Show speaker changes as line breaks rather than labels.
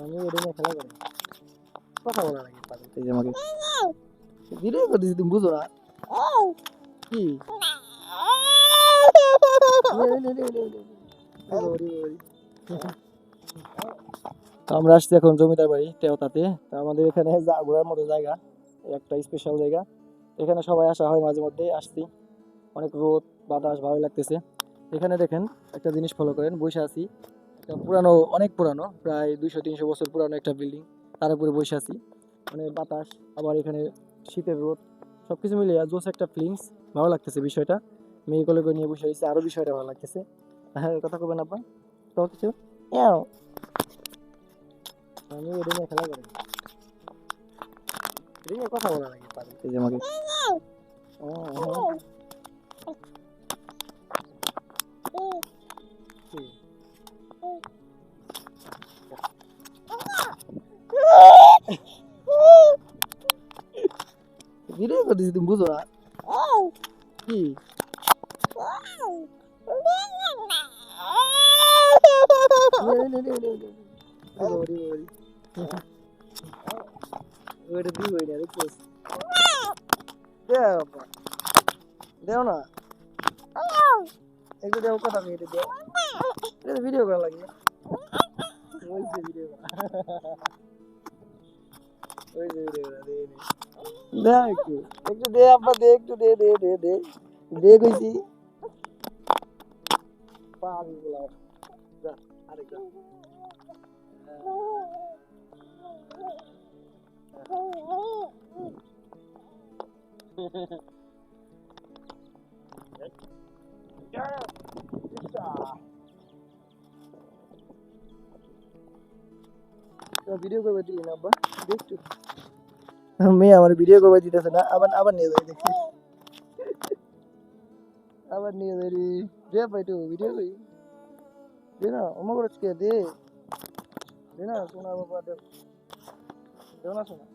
আমি এটা নিয়ে খেলা করি, কথা বলা লাগে পাগল এই যে আমাকে ভিডিও করে দিছি তুমি বুঝো না কি তো আমরা আসছি এখন জমিদার বাড়ি টেওতাতে। তো আমাদের এখানে ঘোরার মতো জায়গা, একটা স্পেশাল জায়গা। এখানে সবাই আসা হয় মাঝে মধ্যে, আসছি। অনেক রোদ বাতাস ভালোই লাগতেছে। এখানে দেখেন একটা জিনিস ফলো করেন, বসে আছি একটা পুরানো, অনেক পুরানো, প্রায় 200-300 বছর পুরানো একটা বিল্ডিং, তার উপরে বসে আছি। মানে বাতাস, আবার এখানে শীতের রোদ, সবকিছু মিলিয়ে জোস একটা ফিলিংস, ভালো লাগতেছে বিষয়টা। মেয়ে কোলে করে নিয়ে বসে রয়েছে, আরো বিষয়টা ভালো লাগতেছে। হ্যাঁ, কথা কবেন আপা তো কিছু ইয়াও। আমি এটা নিয়ে খেলা করি, এটা নিয়ে কথা বলা লাগে পাগল এই যে আমাকে ভিডিও করে দিছি তুমি বুঝো না কি ওইটা দিব না দেখছিস, দেও না একটু দেও, কথা আমি এটা দেও, এটা ভিডিও করা লাগে, ওই যে ভিডিও করা, ওই যে ভিডিও করা দে দে একটু, একটু দে আব্বা দে, একটু দে দে দে দে দে কইছি পাবি বলা যা আরেকটা ভিডিও করবে দিলি না আব্বা, দেখটু মেয়ে আমার ভিডিও করবে দিতেছে না, আবার আবার নিয়ে যাই দেখছি, আবার নিয়ে যাই রে, দে ভাই একটু ভিডিও করি দে না, অমা করে দে দে না, শোনা বাবা দেও না শোনা।